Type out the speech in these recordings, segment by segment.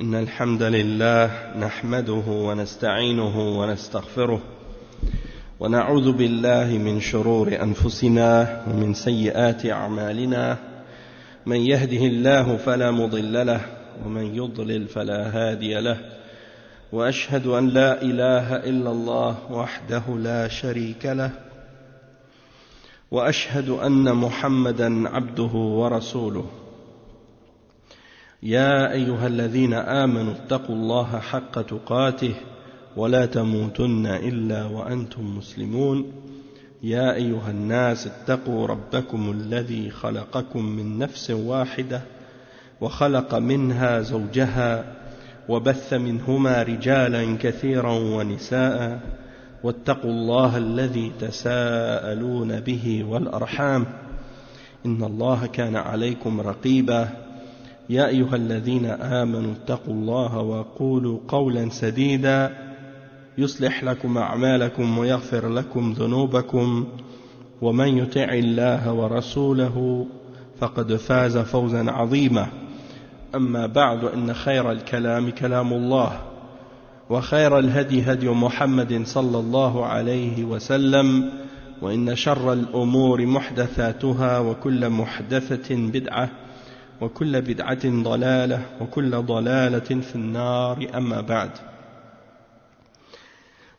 إن الحمد لله نحمده ونستعينه ونستغفره ونعوذ بالله من شرور أنفسنا ومن سيئات أعمالنا من يهده الله فلا مضل له ومن يضلل فلا هادي له وأشهد أن لا إله إلا الله وحده لا شريك له وأشهد أن محمدا عبده ورسوله يا أيها الذين آمنوا اتقوا الله حق تقاته ولا تموتن إلا وأنتم مسلمون يا أيها الناس اتقوا ربكم الذي خلقكم من نفس واحدة وخلق منها زوجها وبث منهما رجالا كثيرا ونساء واتقوا الله الذي تساءلون به والأرحام إن الله كان عليكم رقيبا يا أيها الذين آمنوا اتقوا الله وقولوا قولا سديدا يصلح لكم أعمالكم ويغفر لكم ذنوبكم ومن يطع الله ورسوله فقد فاز فوزا عظيما أما بعد إن خير الكلام كلام الله وخير الهدي هدي محمد صلى الله عليه وسلم وإن شر الأمور محدثاتها وكل محدثة بدعة وكل بدعة ضلالة وكل ضلالة في النار أما بعد.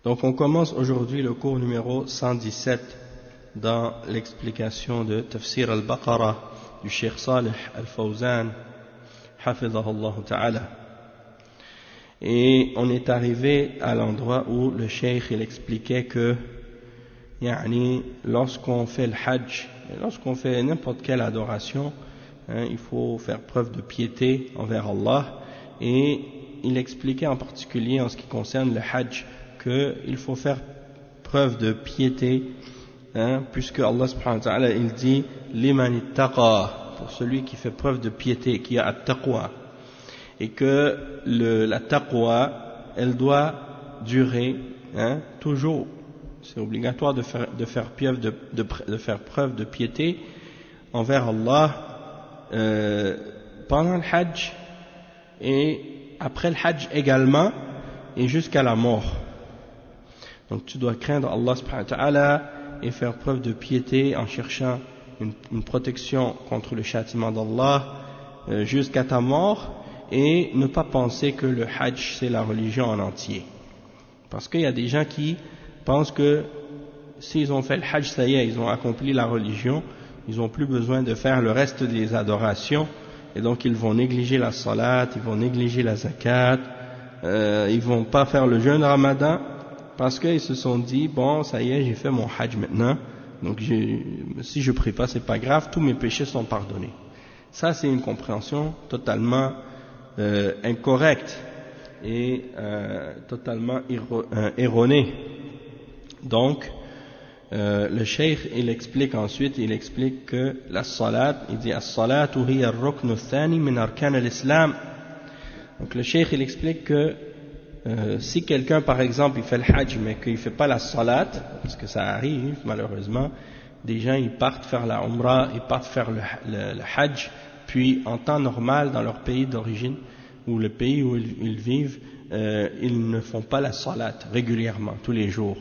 Donc on commence aujourd'hui le cours numéro 117 dans l'explication de Tafsir al-Baqarah du Cheikh Salih al-Fawzan hafidhahullah ta'ala. Et on est arrivé à l'endroit où le Cheikh il expliquait que lorsqu'on fait le Hajj, lorsqu'on fait n'importe quelle adoration, il faut faire preuve de piété envers Allah, et il expliquait en particulier en ce qui concerne le Hajj qu'il faut faire preuve de piété, puisque Allah subhanahu wa ta'ala il dit liman ittaqa, pour celui qui fait preuve de piété, qui a at-taqwa, et que la taqwa elle doit durer toujours. C'est obligatoire de faire preuve de piété envers Allah pendant le Hajj et après le Hajj également, et jusqu'à la mort. Donc tu dois craindre Allah subhanahu wa ta'ala et faire preuve de piété en cherchant une protection contre le châtiment d'Allah jusqu'à ta mort, et ne pas penser que le Hajj c'est la religion en entier, parce qu'il y a des gens qui pensent que s'ils ont fait le Hajj, ça y est, ils ont accompli la religion, ils n'ont plus besoin de faire le reste des adorations, et donc ils vont négliger la salat, ils vont négliger la zakat, ils vont pas faire le jeûne Ramadan, parce qu'ils se sont dit bon ça y est, j'ai fait mon Hajj maintenant, donc si je prie pas c'est pas grave, tous mes péchés sont pardonnés. Ça c'est une compréhension totalement incorrecte et totalement erronée. Donc le cheikh il explique ensuite, il explique que la salat, il dit as-salatu hiya ar-rukn ath-thani min arkan al-islam. Donc le cheikh il explique que si quelqu'un par exemple il fait le hajj mais qu'il fait pas la salat, parce que ça arrive malheureusement, des gens ils partent faire la umrah, ils partent faire le hajj, puis en temps normal dans leur pays d'origine ou le pays où ils vivent, ils ne font pas la salat régulièrement tous les jours.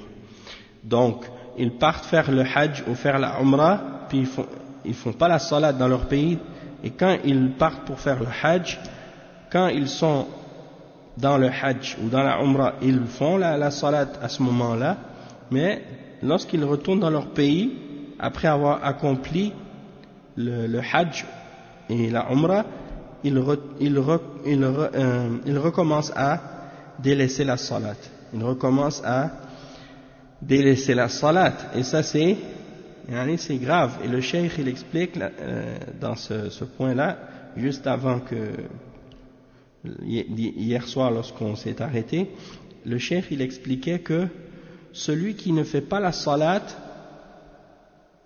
Donc ils partent faire le hajj ou faire la umrah, puis ils font pas la salat dans leur pays, et quand ils partent pour faire le hajj, quand ils sont dans le hajj ou dans la umrah, ils font la salat à ce moment-là, mais lorsqu'ils retournent dans leur pays après avoir accompli le hajj et la umrah, ils recommencent à délaisser la salat. Ils recommencent à délaisser la salat, et ça c'est grave. Et le cheikh il explique dans ce point-là, juste avant que hier soir lorsqu'on s'est arrêté, le cheikh il expliquait que celui qui ne fait pas la salat,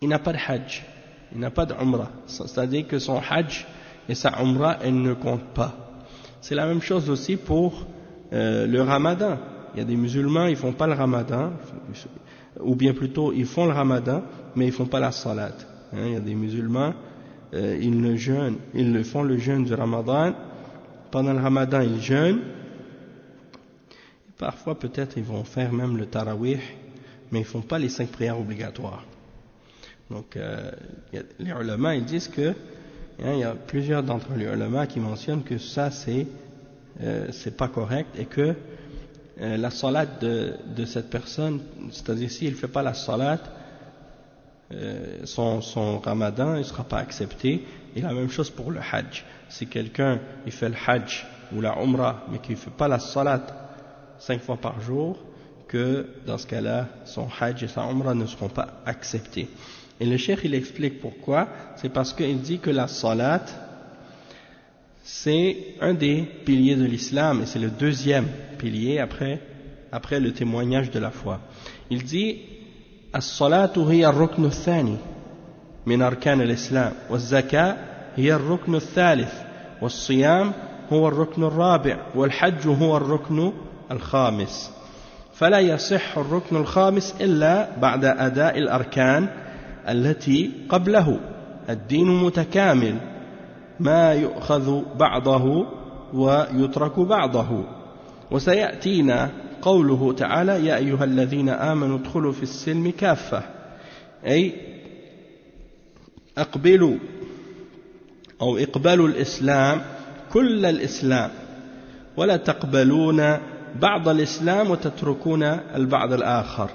il n'a pas de hajj, il n'a pas de umrah, c'est-à-dire que son hajj et sa umrah elle ne comptent pas. C'est la même chose aussi pour le ramadan. Il y a des musulmans, ils font pas le ramadan, ou bien plutôt ils font le ramadan mais ils font pas la salat. Il y a des musulmans, ils font le jeûne du ramadan pendant le ramadan ils jeûnent, parfois peut-être ils vont faire même le tarawih, mais ils ne font pas les 5 prières obligatoires. Donc les ulama ils disent que il y a plusieurs d'entre les ulama qui mentionnent que ça c'est pas correct et que la salat de cette personne, c'est-à-dire s'il ne fait pas la salat, son ramadan ne sera pas accepté. Et la même chose pour le hajj. Si quelqu'un il fait le hajj ou la umrah mais qu'il ne fait pas la salat 5 fois par jour, que dans ce cas-là son hajj et sa umrah ne seront pas acceptés. Et le cheikh il explique pourquoi. C'est parce qu'il dit que la salat c'est un des piliers de l'islam et c'est le deuxième pilier après le témoignage de la foi. Il dit الصلاة هي الركن الثاني من أركان الإسلام والزكاة هي الركن الثالث والصيام هو الركن الرابع والحج هو الركن الخامس فلا يصح الركن الخامس إلا بعد أداء الأركان التي قبله الدين متكامل ما يؤخذ بعضه ويترك بعضه وسيأتينا قوله تعالى يا أيها الذين آمنوا ادخلوا في السلم كافة أي أقبلوا أو اقبلوا الإسلام كل الإسلام ولا تقبلون بعض الإسلام وتتركون البعض الآخر.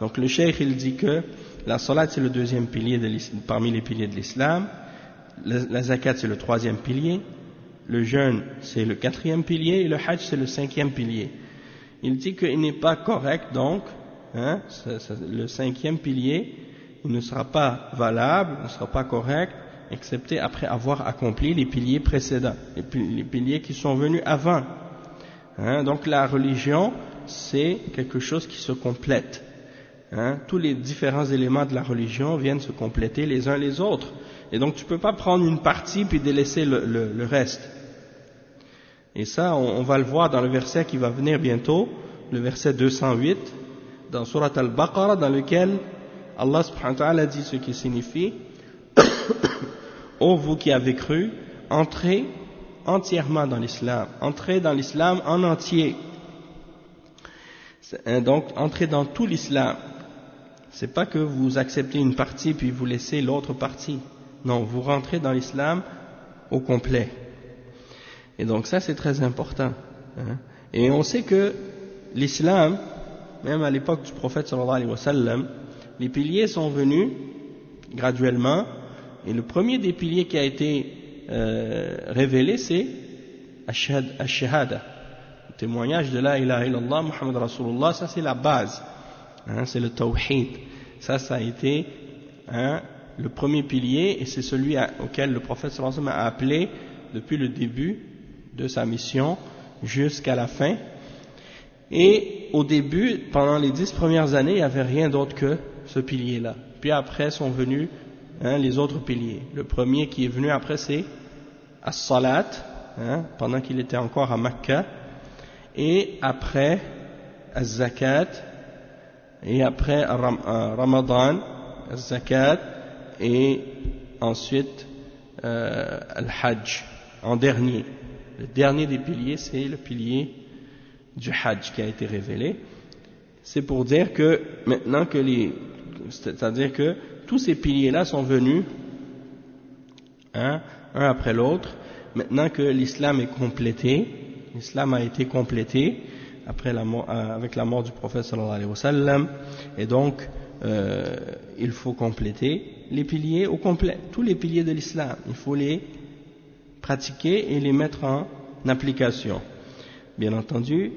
Donc le cheikh il dit que la salat c'est le deuxième pilier parmi les piliers de l'islam, la zakat c'est le troisième pilier, le jeûne c'est le quatrième pilier et le hajj c'est le cinquième pilier. Il dit qu'il n'est pas correct donc, le cinquième pilier il ne sera pas valable, ne sera pas correct, excepté après avoir accompli les piliers précédents, les piliers qui sont venus avant. Donc la religion c'est quelque chose qui se complète. Tous les différents éléments de la religion viennent se compléter les uns les autres. Et donc tu ne peux pas prendre une partie puis délaisser le reste. Et ça, on va le voir dans le verset qui va venir bientôt, le verset 208, dans Surat Al-Baqarah, dans lequel Allah subhanahu wa ta'ala dit ce qui signifie ô vous qui avez cru, entrez entièrement dans l'islam, entrez dans l'islam en entier. Donc, entrez dans tout l'islam. C'est pas que vous acceptez une partie puis vous laissez l'autre partie. Non, vous rentrez dans l'islam au complet. Et donc ça c'est très important. Et on sait que l'islam, même à l'époque du prophète sallallahu alayhi wa sallam, les piliers sont venus graduellement. Et le premier des piliers qui a été révélé c'est Ash-Shahada, le témoignage de la ilaha illallah Muhammad Rasulullah. Ça c'est la base, c'est le tawhid. Ça a été le premier pilier et c'est celui auquel le prophète sallallahu alayhi wa sallam a appelé depuis le début de sa mission jusqu'à la fin. Et au début, pendant les 10 premières années, il n'y avait rien d'autre que ce pilier-là. Puis après sont venus les autres piliers. Le premier qui est venu après c'est As-Salat, pendant qu'il était encore à Mecca, et après Az-Zakat, et après Ramadan, Az-Zakat, et ensuite Al-Hajj, en dernier. Le dernier des piliers, c'est le pilier du Hajj qui a été révélé. C'est pour dire que maintenant que c'est-à-dire que tous ces piliers-là sont venus, un après l'autre. Maintenant que l'islam est complété, l'islam a été complété après avec la mort du prophète sallallahu alayhi wa sallam, et donc il faut compléter les piliers au complet, tous les piliers de l'islam. Il faut les pratiquer et les mettre en application. Bien entendu,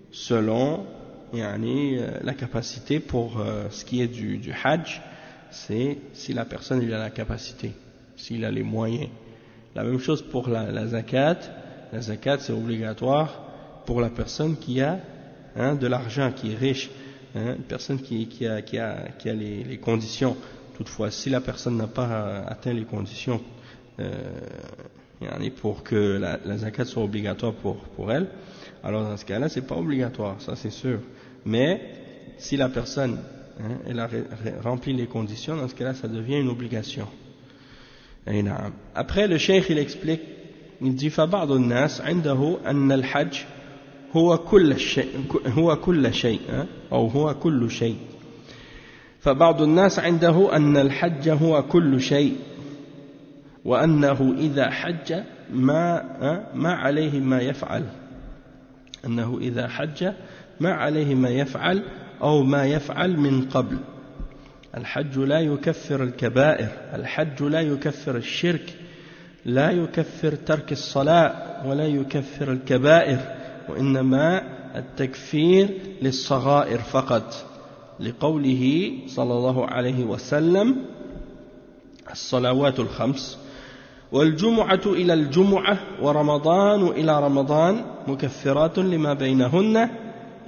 selon la capacité pour ce qui est du Hajj, c'est si la personne il a la capacité, s'il a les moyens. La même chose pour la zakat. La zakat c'est obligatoire pour la personne qui a de l'argent, qui est riche, une personne qui a les conditions. Toutefois, si la personne n'a pas atteint les conditions pour que la zakat soit obligatoire pour elle, alors dans ce cas-là c'est pas obligatoire, ça c'est sûr. Mais si la personne elle a rempli les conditions, dans ce cas-là ça devient une obligation. Après le cheikh il explique il dit فبعض الناس عنده أن الحج هو كل شيء أو هو كل شيء فبعض الناس عنده أن الحج هو كل شيء وأنه إذا حج ما عليه ما يفعل أنه إذا حج ما عليه ما يفعل أو ما يفعل من قبل الحج لا يكفر الكبائر الحج لا يكفر الشرك لا يكفر ترك الصلاة ولا يكفر الكبائر وإنما التكفير للصغائر فقط لقوله صلى الله عليه وسلم الصلوات الخمس والجمعة إلى الجمعة ورمضان إلى رمضان مكفرات لما بينهن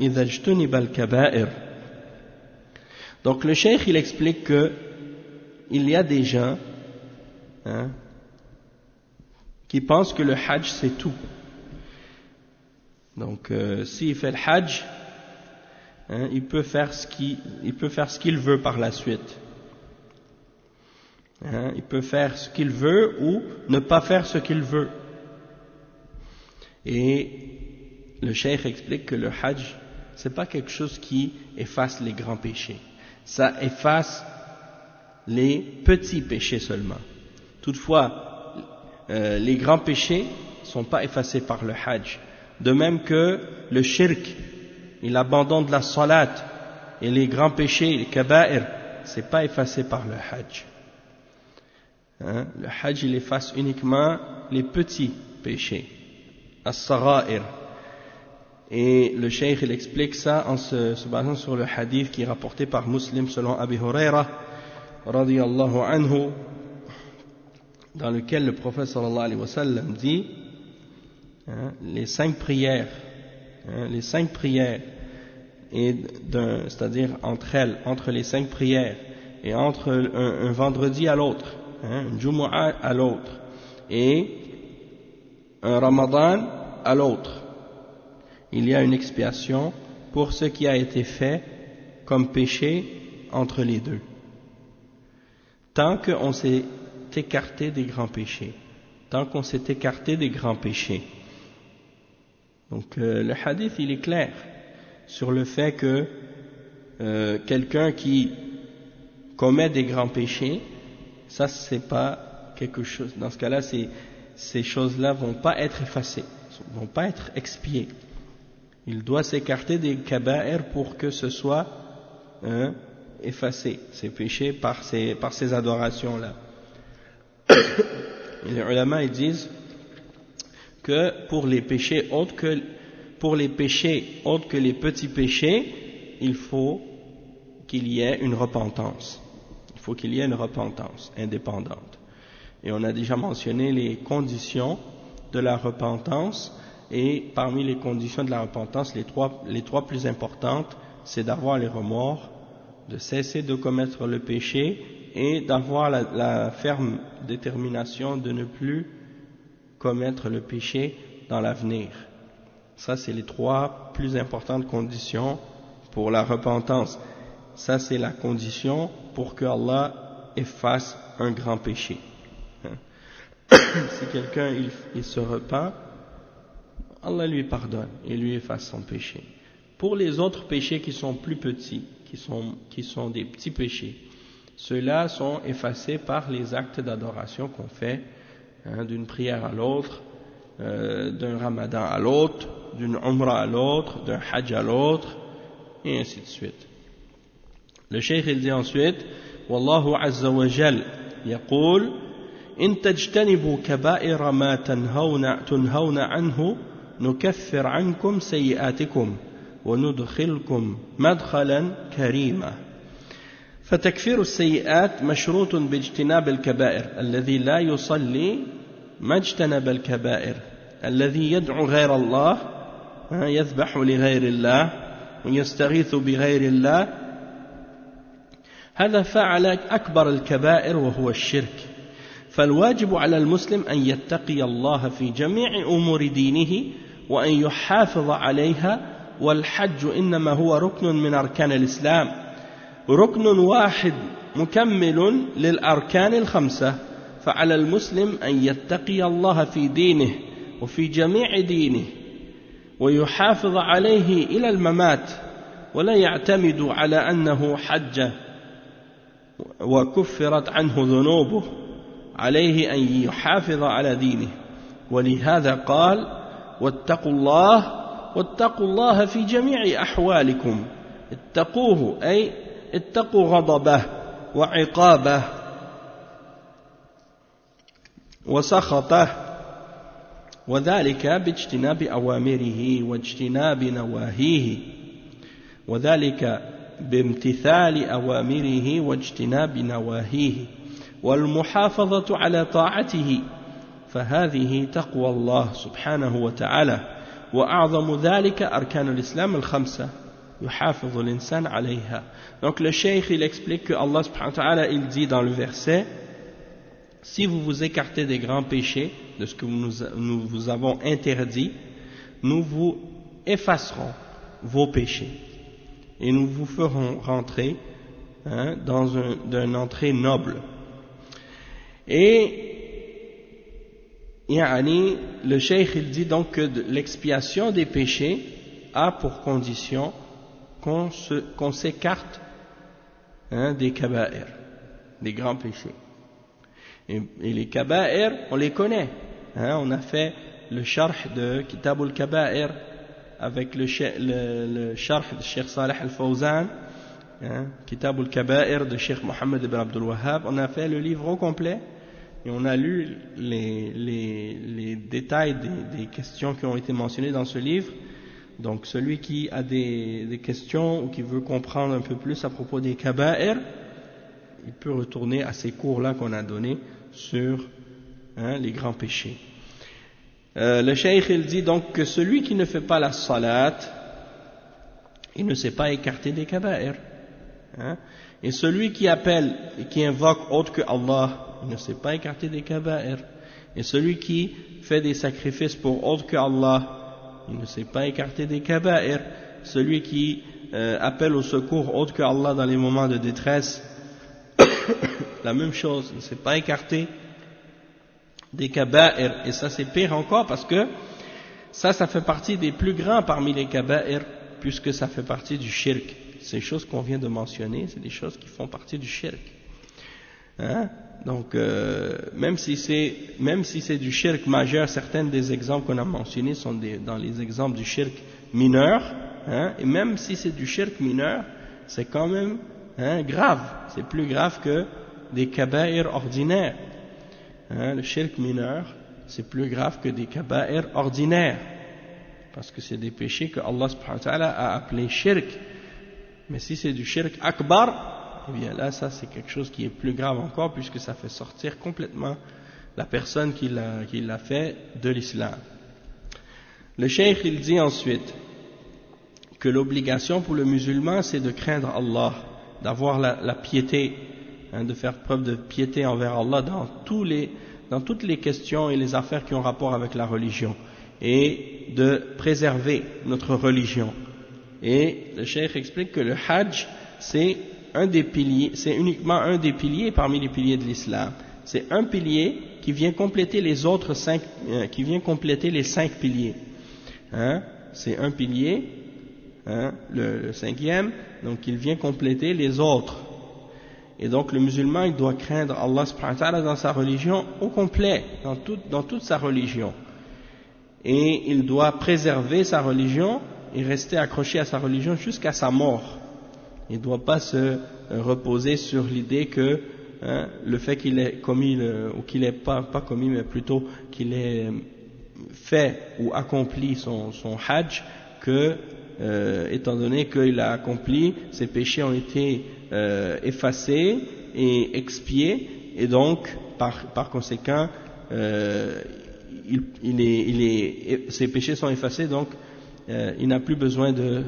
إذا اجتنب الكبائر. Donc le cheikh il explique que il y a des gens qui pensent que le hajj c'est tout. Donc s'il fait le hajj, il peut faire ce qu'il veut par la suite. Il peut faire ce qu'il veut ou ne pas faire ce qu'il veut. Et le cheikh explique que le hajj c'est pas quelque chose qui efface les grands péchés. Ça efface les petits péchés seulement. Toutefois, les grands péchés ne sont pas effacés par le hajj. De même que le shirk et l'abandon de la salat et les grands péchés, les kaba'ir, ce n'est pas effacé par le hajj. Le hajj, il efface uniquement les petits péchés, as-sagha'ir. Et le cheikh il explique ça en se basant sur le hadith qui est rapporté par Muslim selon Abi Huraira radiyallahu anhu, dans lequel le prophète sallallahu alayhi wa sallam dit les 5 prières, et c'est-à-dire entre les 5 prières et entre un vendredi à l'autre, un Jumu'ah à l'autre et un Ramadan à l'autre, il y a une expiation pour ce qui a été fait comme péché entre les deux. Tant qu'on s'est écarté des grands péchés. Donc le hadith il est clair sur le fait que quelqu'un qui commet des grands péchés, ça c'est pas quelque chose, dans ce cas-là ces choses-là vont pas être effacées, vont pas être expiées. Il doit s'écarter des kaba'ir pour que ce soit effacé, ces péchés par ces adorations-là. Et les ulama ils disent que pour les péchés autres que les petits péchés, il faut qu'il y ait une repentance. Il faut qu'il y ait une repentance indépendante. Et on a déjà mentionné les conditions de la repentance. Et parmi les conditions de la repentance, les trois plus importantes, c'est d'avoir les remords, de cesser de commettre le péché et d'avoir la ferme détermination de ne plus commettre le péché dans l'avenir. Ça, c'est les 3 plus importantes conditions pour la repentance. Ça, c'est la condition pour que Allah efface un grand péché. Si quelqu'un il se repent, Allah lui pardonne et lui efface son péché. Pour les autres péchés qui sont plus petits, qui sont des petits péchés, ceux-là sont effacés par les actes d'adoration qu'on fait, d'une prière à l'autre, d'un ramadan à l'autre, d'une umrah à l'autre, d'un hajj à l'autre, et ainsi de suite. Le cheikh il dit ensuite, Wallahu azza wa jal yaqul in tajtanibu kaba'ira ma tunhawna anhu نكفر عنكم سيئاتكم وندخلكم مدخلا كريما. فتكفير السيئات مشروط باجتناب الكبائر. الذي لا يصلي ما اجتنب الكبائر. الذي يدعو غير الله يذبح لغير الله ويستغيث بغير الله هذا فعل أكبر الكبائر وهو الشرك. فالواجب على المسلم أن يتقي الله في جميع أمور دينه وأن يحافظ عليها. والحج إنما هو ركن من أركان الإسلام، ركن واحد مكمل للأركان الخمسة، فعلى المسلم أن يتقي الله في دينه وفي جميع دينه ويحافظ عليه إلى الممات ولا يعتمد على أنه حج وكفرت عنه ذنوبه عليه أن يحافظ على دينه ولهذا قال واتقوا الله في جميع أحوالكم اتقوه أي اتقوا غضبه وعقابه وسخطه وذلك باجتناب أوامره واجتناب نواهيه وذلك بامتثال أوامره واجتناب نواهيه والمحافظة على طاعته فهذه تقوى الله سبحانه وتعالى وأعظم ذلك أركان الإسلام الخمسة يحافظ الإنسان عليها. Donc le cheikh il explique que Allah subhanahu wa ta'ala il dit dans le verset si vous vous écartez des grands péchés de ce que nous vous avons interdit nous vous effacerons vos péchés et nous vous ferons rentrer dans une entrée noble. Et yani, le cheikh il dit donc que l'expiation des péchés a pour condition qu'on s'écarte des kaba'ir, des grands péchés. Et les kaba'ir, on les connaît. On a fait le sharh de Kitab al-Kaba'ir avec le sharh de Cheikh Saleh al-Fawzan, Kitab al-Kaba'ir de Cheikh Mohammed ibn Abdul Wahhab. On a fait le livre au complet et on a lu les détails des questions qui ont été mentionnées dans ce livre. Donc celui qui a des questions ou qui veut comprendre un peu plus à propos des kaba'ir, il peut retourner à ces cours-là qu'on a donnés sur les grands péchés. Le cheikh il dit donc que celui qui ne fait pas la salat, il ne s'est pas écarté des kaba'ir. Et celui qui appelle et qui invoque autre que Allah, il ne s'est pas écarté des kaba'ir. Et celui qui fait des sacrifices pour autre que Allah, il ne s'est pas écarté des kaba'ir. Celui qui appelle au secours autre que Allah dans les moments de détresse, la même chose, il ne s'est pas écarté des kaba'ir. Et ça c'est pire encore parce que ça fait partie des plus grands parmi les kaba'ir puisque ça fait partie du shirk. Ces choses qu'on vient de mentionner, c'est des choses qui font partie du shirk. Donc même si c'est du shirk majeur, certains des exemples qu'on a mentionnés sont dans les exemples du shirk mineur, et même si c'est du shirk mineur, c'est quand même grave, c'est plus grave que des kaba'ir ordinaires. Le shirk mineur, c'est plus grave que des kaba'ir ordinaires, parce que c'est des péchés que Allah subhanahu wa ta'ala a appelé shirk. Mais si c'est du shirk akbar, eh bien là, ça c'est quelque chose qui est plus grave encore, puisque ça fait sortir complètement la personne qui l'a fait de l'islam. Le cheikh il dit ensuite que l'obligation pour le musulman c'est de craindre Allah, d'avoir la piété, de faire preuve de piété envers Allah dans toutes les questions et les affaires qui ont rapport avec la religion, et de préserver notre religion. Et le cheikh explique que le hajj c'est uniquement un des piliers parmi les piliers de l'islam. C'est un pilier qui vient compléter les autres les 5 piliers. C'est un pilier, le 5e, donc il vient compléter les autres. Et donc le musulman il doit craindre Allah subhanahu wa ta'ala dans sa religion au complet, dans toute sa religion. Et il doit préserver sa religion et rester accroché à sa religion jusqu'à sa mort. Il ne doit pas se reposer sur l'idée que le fait qu'il ait commis, ou qu'il ait pas commis, mais plutôt qu'il ait fait ou accompli son hajj, que étant donné qu'il a accompli, ses péchés ont été effacés et expiés, et donc par conséquent ses péchés sont effacés, donc il n'a plus besoin de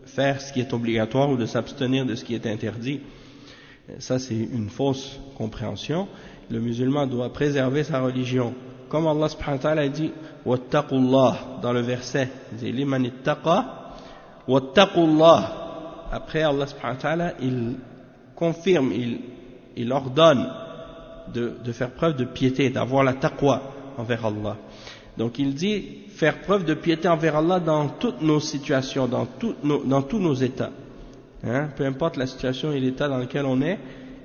faire ce qui est obligatoire ou de s'abstenir de ce qui est interdit. Ça c'est une fausse compréhension. Le musulman doit préserver sa religion. Comme Allah subhanahu wa ta'ala dit wattaqullah dans le verset, il dit liman ittaqa wattaqullah. Après Allah subhanahu wa ta'ala il confirme, il ordonne de faire preuve de piété, d'avoir la taqwa envers Allah. Donc il dit faire preuve de piété envers Allah dans toutes nos situations, dans tous nos états, hein, peu importe la situation et l'état dans lequel on est,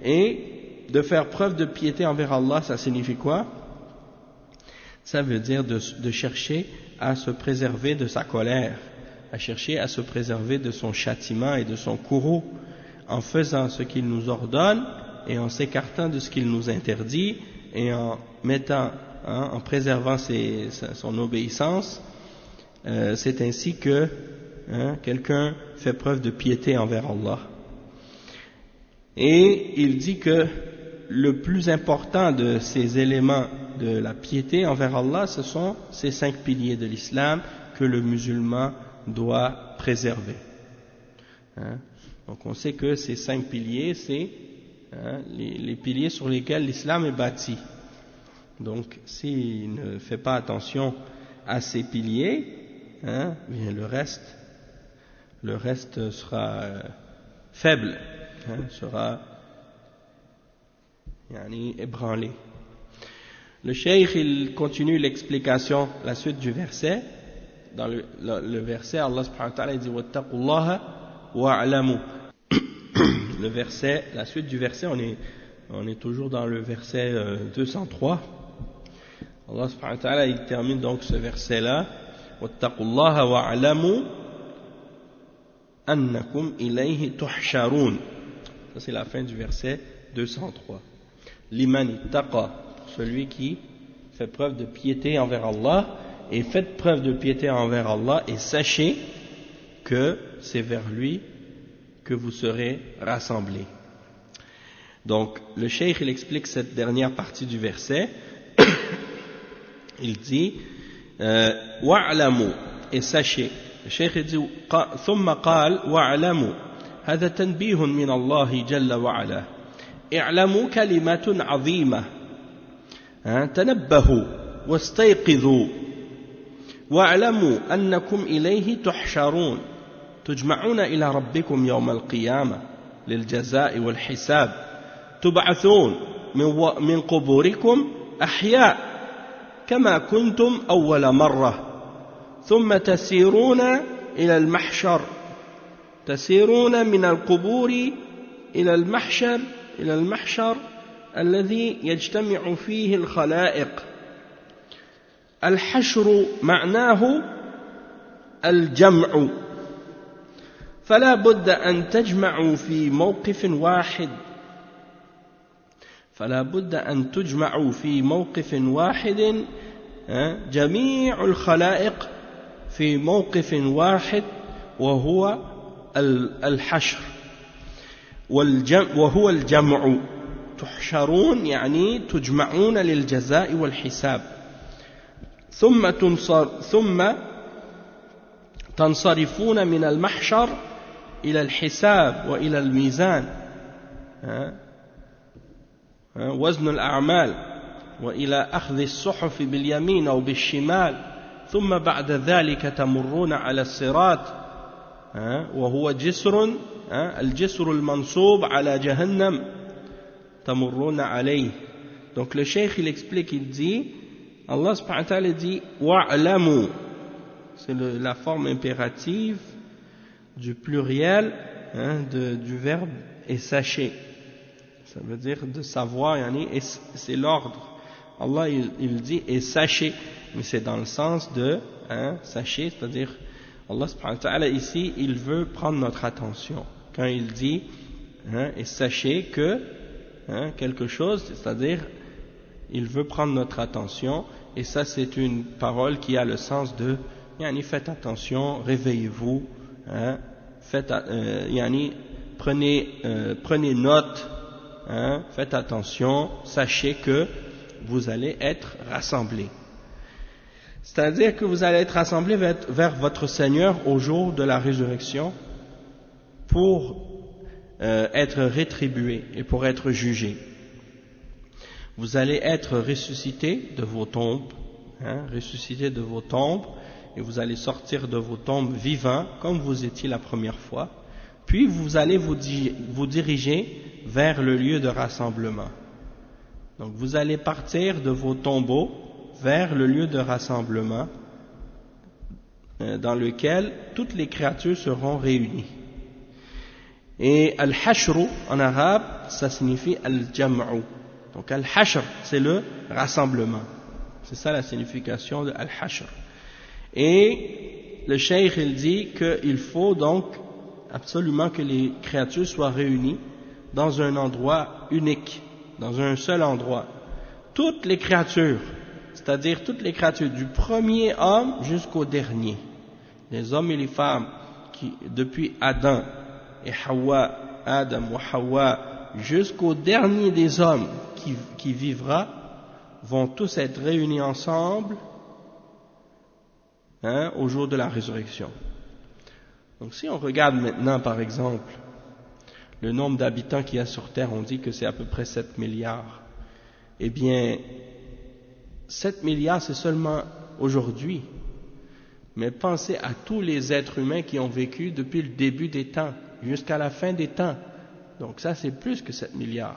et de faire preuve de piété envers Allah, ça signifie quoi? Ça veut dire de chercher à se préserver de sa colère, à chercher à se préserver de son châtiment et de son courroux, en faisant ce qu'il nous ordonne et en s'écartant de ce qu'il nous interdit et en mettant, hein, en préservant son obéissance. C'est ainsi que, hein, quelqu'un fait preuve de piété envers Allah. Et il dit que le plus important de ces éléments de la piété envers Allah, ce sont ces 5 piliers de l'islam que le musulman doit préserver. Hein? Donc on sait que ces 5 piliers, c'est, hein, les piliers sur lesquels l'islam est bâti. Donc s'il ne fait pas attention à ces piliers, hein, bien le reste sera faible, hein, sera ébranlé. Le cheikh, il continue l'explication, la suite du verset. Dans le verset, Allah subhanahu wa ta'ala dit wattaqullaha wa'lamu. Le verset, la suite du verset, on est toujours dans le verset 203. Allah subhanahu wa ta'ala, il termine donc ce verset-là, wattaqullaha wa'lamu annakum ilayhi tuhsharun. Ça c'est la fin du verset 203. Liman ittaqa, celui qui fait preuve de piété envers Allah, et faites preuve de piété envers Allah, et sachez que c'est vers lui que vous serez rassemblés. Donc le cheikh, il explique cette dernière partie du verset. Il dit wa'lamu, et sachez. Le cheikh dit ثم قال wa'lamu, هذا تنبيه من الله جل وعلا. اعلموا كلمة عظيمة، تنبهوا واستيقظوا واعلموا أنكم إليه تحشرون، تجمعون إلى ربكم يوم القيامة للجزاء والحساب، تبعثون من قبوركم أحياء كما كنتم أول مرة، ثم تسيرون إلى المحشر، تسيرون من القبور إلى المحشر الذي يجتمع فيه الخلائق. الحشر معناه الجمع، فلا بد أن تجمعوا في موقف واحد، فلا بد أن تجمعوا في موقف واحد، جميع الخلائق في موقف واحد، وهو الحشر، وهو الجمع. تحشرون يعني تجمعون للجزاء والحساب، ثم تنصرفون من المحشر إلى الحساب وإلى الميزان، وزن الأعمال، وإلى أخذ الصحف باليمين أو بالشمال، ثم بعد ذلك تمرون على الصراط، وهو جسر، الجسر المنصوب على جهنم، تمرون عليه. Donc le cheikh, il explique, il dit, Allah subhanahu wa ta'ala dit wa'lamu, c'est la forme impérative du pluriel, du verbe et sachez. Ça veut dire de savoir, et c'est l'ordre. Allah il dit et sachez, mais c'est dans le sens de sachez, c'est-à-dire Allah subhanahu wa ta'ala ici, il veut prendre notre attention. Quand il dit et sachez que quelque chose, c'est-à-dire il veut prendre notre attention, et ça c'est une parole qui a le sens de faites attention, réveillez-vous, prenez note, faites attention, sachez que vous allez être rassemblés. C'est-à-dire que vous allez être rassemblés vers votre Seigneur au jour de la résurrection pour être rétribués et pour être jugés. Vous allez être ressuscités de vos tombes, et vous allez sortir de vos tombes vivants comme vous étiez la première fois, puis vous allez vous diriger vers le lieu de rassemblement. Donc vous allez partir de vos tombeaux vers le lieu de rassemblement dans lequel toutes les créatures seront réunies. Et al-hashru en arabe, ça signifie al-jam'u. Donc al-hashr, c'est le rassemblement. C'est ça la signification de al-hashr. Et le cheikh il dit qu'il faut donc absolument que les créatures soient réunies dans un endroit unique, dans un seul endroit. Toutes les créatures, c'est-à-dire toutes les créatures du premier homme jusqu'au dernier, les hommes et les femmes qui, depuis Adam et Hawa, Adam ou Hawa, jusqu'au dernier des hommes qui vivra, vont tous être réunis ensemble au jour de la résurrection. Donc si on regarde maintenant par exemple le nombre d'habitants qu'il y a sur Terre, on dit que c'est à peu près 7 milliards. Eh bien, 7 milliards c'est seulement aujourd'hui. Mais pensez à tous les êtres humains qui ont vécu depuis le début des temps jusqu'à la fin des temps. Donc ça c'est plus que 7 milliards.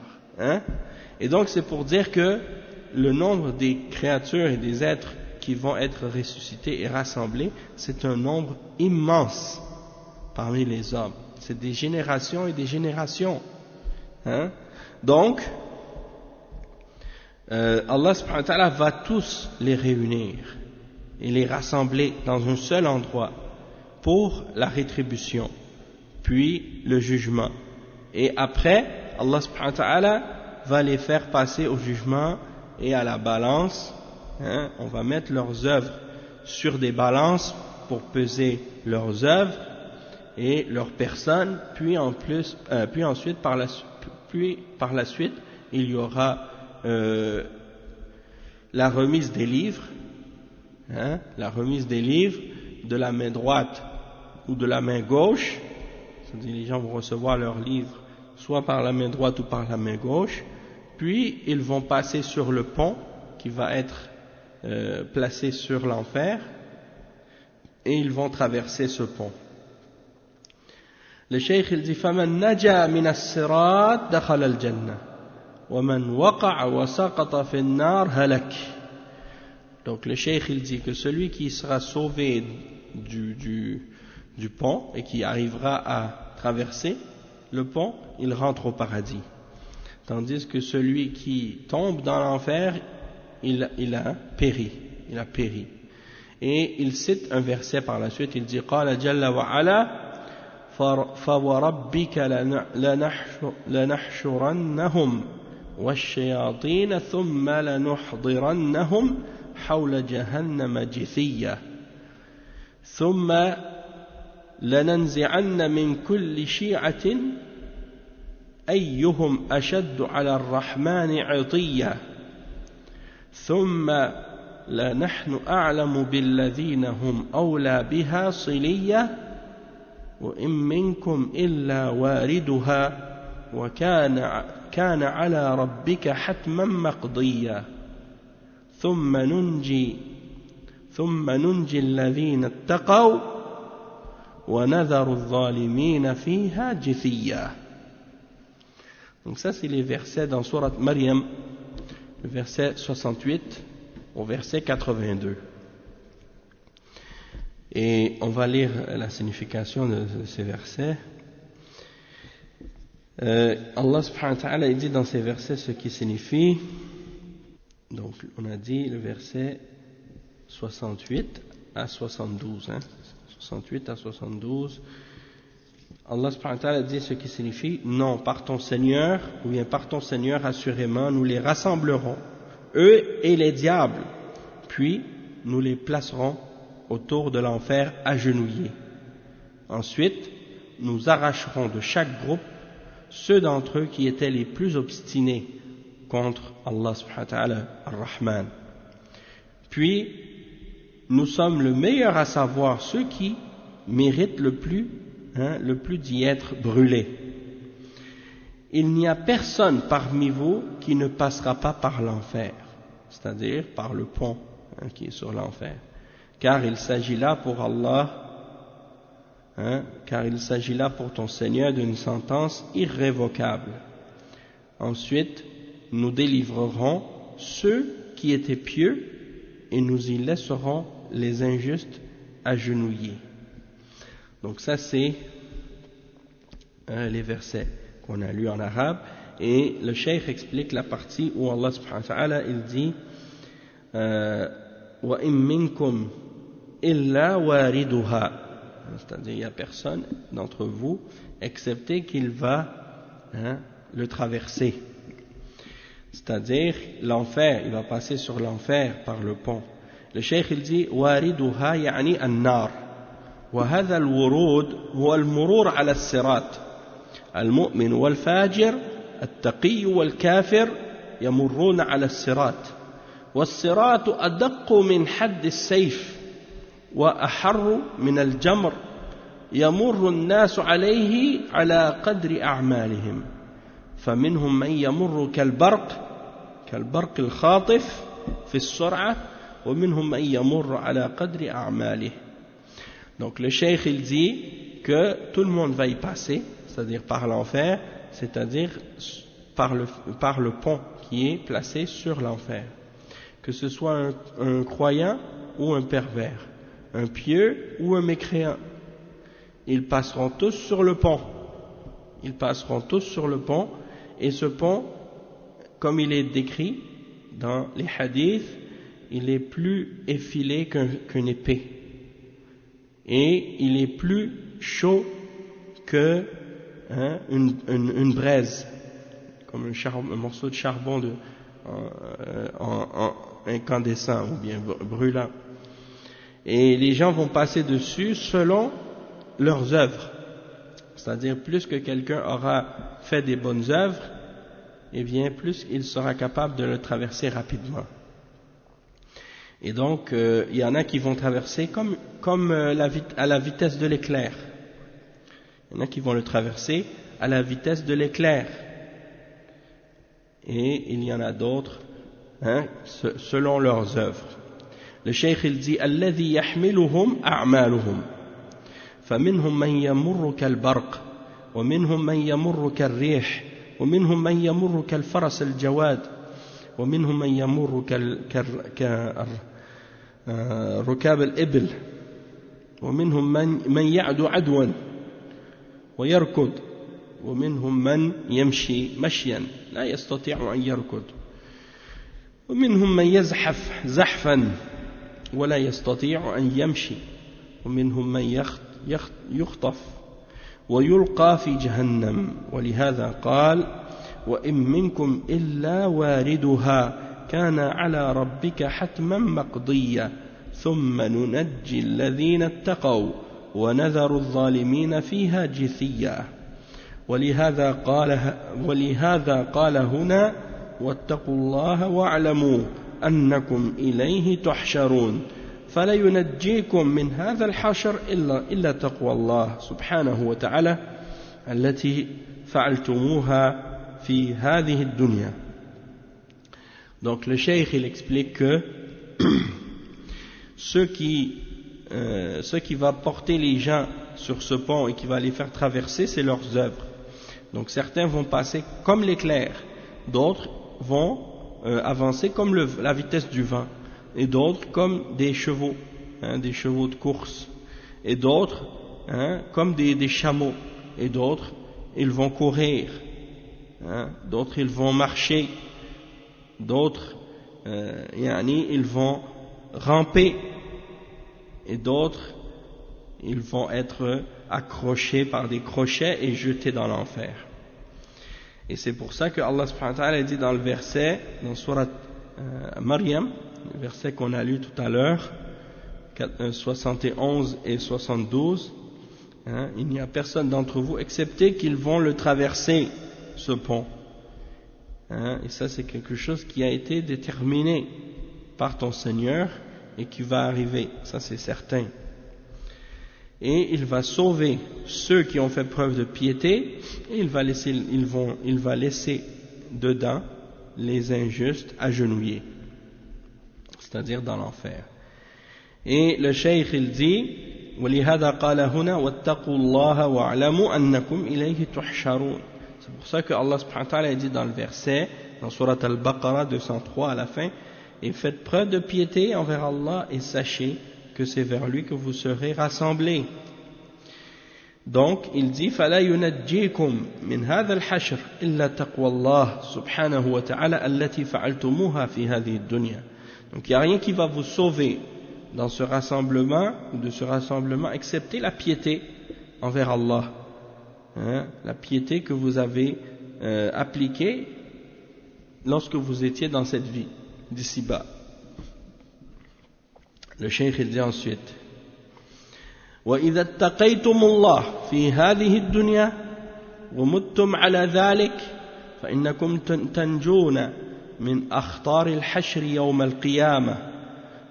Et donc c'est pour dire que le nombre des créatures et des êtres qui vont être ressuscités et rassemblés, c'est un nombre immense parmi les hommes. C'est des générations et des générations. Donc, Allah subhanahu wa ta'ala va tous les réunir et les rassembler dans un seul endroit pour la rétribution, puis le jugement. Et après, Allah subhanahu wa ta'ala va les faire passer au jugement et à la balance. On va mettre leurs œuvres sur des balances pour peser leurs œuvres et leurs personnes, puis ensuite par la suite il y aura la remise des livres, la remise des livres de la main droite ou de la main gauche, c'est-à-dire les gens vont recevoir leurs livres soit par la main droite ou par la main gauche, puis ils vont passer sur le pont qui va être placé sur l'enfer et ils vont traverser ce pont. Le cheikh il dit فَمَنْ نَجَى مِنَ الصِّرَاطِ دَخَلَ الْجَنَّةِ وَمَنْ وَقَعَ وَسَقَطَ فِي النَّارِ هَلَكَ. Donc le cheikh il dit que celui qui sera sauvé du pont et qui arrivera à traverser le pont, il rentre au paradis. Tandis que celui qui tombe dans l'enfer, il a péri. Et il cite un verset par la suite, il dit قال جل وعلا فوربك لنحشرنهم والشياطين ثم لنحضرنهم حول جهنم جثيا ثم لننزعن من كل شيعة أيهم أشد على الرحمن عطيا ثم لنحن أعلم بالذين هم أولى بها صليا وإن منكم إلا واردها وكان على ربك حتما مقضيا ثم ننجي الذين اتقوا ونذر الظالمين فيها جثيا. Donc ça c'est les versets dans Surat Maryam, le verset 68 au verset 82. Et on va lire la signification de ces versets. Allah subhanahu wa ta'ala dit dans ces versets ce qui signifie. Donc on a dit le verset 68 à 72. 68 à 72. Allah subhanahu wa ta'ala dit ce qui signifie: non, par ton Seigneur, ou bien par ton Seigneur, assurément, nous les rassemblerons, eux et les diables, puis nous les placerons autour de l'enfer agenouillés. Ensuite, nous arracherons de chaque groupe ceux d'entre eux qui étaient les plus obstinés contre Allah subhanahu wa ta'ala ar-Rahman. Puis, nous sommes le meilleur à savoir ceux qui méritent le plus d'y être brûlés. Il n'y a personne parmi vous qui ne passera pas par l'enfer, c'est-à-dire par le pont qui est sur l'enfer, car il s'agit là pour Allah, car il s'agit là pour ton Seigneur d'une sentence irrévocable. Ensuite, nous délivrerons ceux qui étaient pieux et nous y laisserons les injustes agenouillés. Donc ça c'est les versets qu'on a lus en arabe, et le cheikh explique la partie où Allah subhanahu wa ta'ala il dit wa in minkum illa wariduha, c'est-à-dire il n'y a personne d'entre vous excepté qu'il va le traverser, c'est-à-dire l'enfer, il va passer sur l'enfer par le pont. Le cheikh il dit wariduha yani an-nar, wa hadha al-wurud huwa al-murur ala as-sirat. المؤمن والفاجر التقي والكافر يمرون على الصراط والصراط أدق من حد السيف وأحر من الجمر يمر الناس عليه على قدر أعمالهم فمنهم من يمر كالبرق الخاطف في السرعة ومنهم من يمر على قدر أعماله. Donc le cheikh il dit que tout le monde va y passer, c'est-à-dire par l'enfer, c'est-à-dire par le pont qui est placé sur l'enfer. Que ce soit un croyant ou un pervers, un pieux ou un mécréant, ils passeront tous sur le pont. Ils passeront tous sur le pont, et ce pont, comme il est décrit dans les hadiths, il est plus effilé qu'une épée. Et il est plus chaud que une braise, comme un morceau de charbon incandescent ou bien brûlant. Et les gens vont passer dessus selon leurs œuvres. C'est-à-dire, plus que quelqu'un aura fait des bonnes œuvres, eh bien, plus il sera capable de le traverser rapidement. Et donc, il y en a qui vont traverser comme à la vitesse de l'éclair. Il y en a qui vont le traverser à la vitesse de l'éclair. Et il y en a d'autres, selon leurs œuvres. Le cheikh il dit الذي يحملهم أعمالهم فمنهم من يمر كالبرق ومنهم من يمر كالريح ومنهم من يمر كالفرس الجواد ومنهم من يمر كركاب الإبل ومنهم من يعدو عدوا ويركض ومنهم من يمشي مشيا لا يستطيع أن يركض ومنهم من يزحف زحفا ولا يستطيع أن يمشي ومنهم من يخطف ويلقى في جهنم ولهذا قال وإن منكم إلا واردها كان على ربك حتما مقضيا ثم ننجي الذين اتقوا ونذر الظالمين فيها جثيا ولهذا قال هنا واتقوا الله واعلموا أنكم إليه تحشرون فلا ينجيكم من هذا الحشر إلا تقوى الله سبحانه وتعالى التي فعلتموها في هذه الدنيا. Donc le cheikh il explique que ce qui va porter les gens sur ce pont et qui va les faire traverser, c'est leurs œuvres. Donc certains vont passer comme l'éclair, d'autres vont avancer comme la vitesse du vent, et d'autres comme des chevaux, des chevaux de course, et d'autres comme des chameaux, et d'autres ils vont courir, d'autres ils vont marcher, d'autres ils vont ramper, et d'autres ils vont être accrochés par des crochets et jetés dans l'enfer. Et c'est pour ça que Allah subhanahu wa ta'ala dit dans le verset, dans Surat Maryam, le verset qu'on a lu tout à l'heure, 71 et 72, il n'y a personne d'entre vous excepté qu'ils vont le traverser, ce pont. Et ça c'est quelque chose qui a été déterminé par ton Seigneur et qui va arriver, ça c'est certain. Et il va sauver ceux qui ont fait preuve de piété, et il va laisser dedans les injustes agenouillés, c'est-à-dire dans l'enfer. Et le cheikh il dit وَلِهَذَا قَالَ هُنَا وَاتَّقُوا اللَّهَ وَاعْلَمُوا أَنَّكُمْ إِلَيْهِ تُحْشَرُونَ. C'est pour ça que Allah subhanahu wa ta'ala dit dans le verset dans Surat Al-Baqarah 203 à la fin, et faites preuve de piété envers Allah et sachez que c'est vers lui que vous serez rassemblés. Donc, il dit فَلَا يُنَجِّيكُمْ مِنْ هَذَا الْحَشْرِ إِلَّا تَقْوَى اللَّهِ سُبْحَانَهُ وَتَعَالَى الَّتِي فَعَلْتُمُوهَا فِي هَذِهِ الدُّنْيَا. Donc, il n'y a rien qui va vous sauver dans ce rassemblement, ou de ce rassemblement, excepté la piété envers Allah. La piété que vous avez appliquée lorsque vous étiez dans cette vie d'ici-bas. Le cheikh il dit ensuite وَإِذَا اتَّقَيْتُمُ اللَّهَ فِي هَذِهِ الدُّنْيَا وَمُتُّمْ عَلَى ذَلِكَ فَإِنَّكُمْ تَنْجُونَ من أخطار الحشر يوم القيامة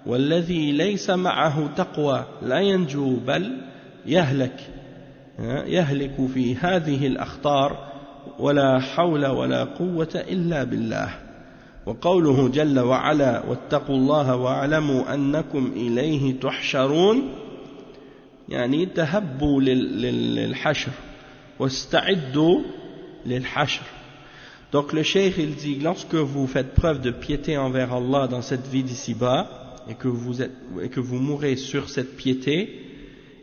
والذي ليس معه تقوى لا ينجو بل يهلك في هذه الأخطار ولا حول ولا قوة إلا بالله. وقوله جل وعلا واتقوا الله واعلموا أنكم إليه تحشرون يعني تهبوا للحشر واستعدوا للحشر. Donc le cheikh il dit, lorsque vous faites preuve de piété envers Allah dans cette vie d'ici-bas et que vous mourrez sur cette piété,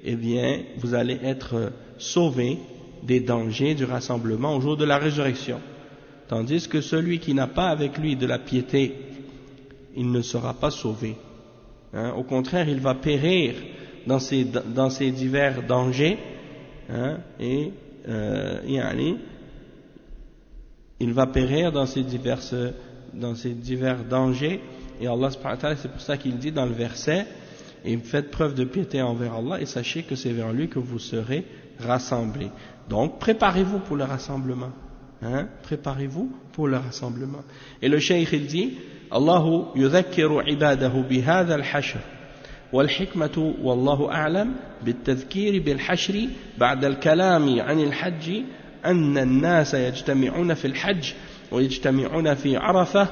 eh bien vous allez être sauvés des dangers du rassemblement au jour de la résurrection. Tandis que celui qui n'a pas avec lui de la piété, il ne sera pas sauvé. Au contraire, il va périr dans ces divers dangers, il va périr dans ces divers dangers, et Allah subhanahu wa ta'ala, c'est pour ça qu'il dit dans le verset, et faites preuve de piété envers Allah et sachez que c'est vers lui que vous serez rassemblés. Donc préparez-vous pour le rassemblement. Préparez-vous pour le rassemblement. Et le cheikh il dit Allahu yudhakkiru ibadahu bihadha al-hashr والحكمة والله أعلم بالتذكير بالحشر بعد الكلام عن الحج أن الناس يجتمعون في الحج ويجتمعون في عرفة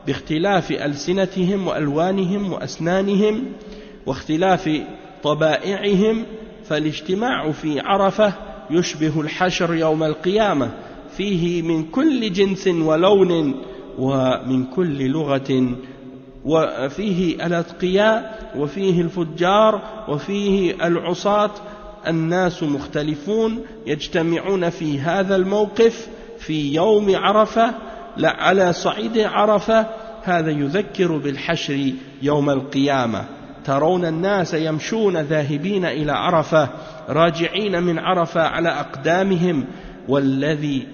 باختلاف ألسنتهم وألوانهم وأسنانهم واختلاف طبائعهم فالاجتماع في عرفة يشبه الحشر يوم القيامة فيه من كل جنس ولون ومن كل لغة وفيه الأتقياء وفيه الفجار وفيه العصاة الناس مختلفون يجتمعون في هذا الموقف في يوم عرفة على صعيد عرفة هذا يذكر بالحشر يوم القيامة ترون الناس يمشون ذاهبين إلى عرفة راجعين من عرفة على أقدامهم والذي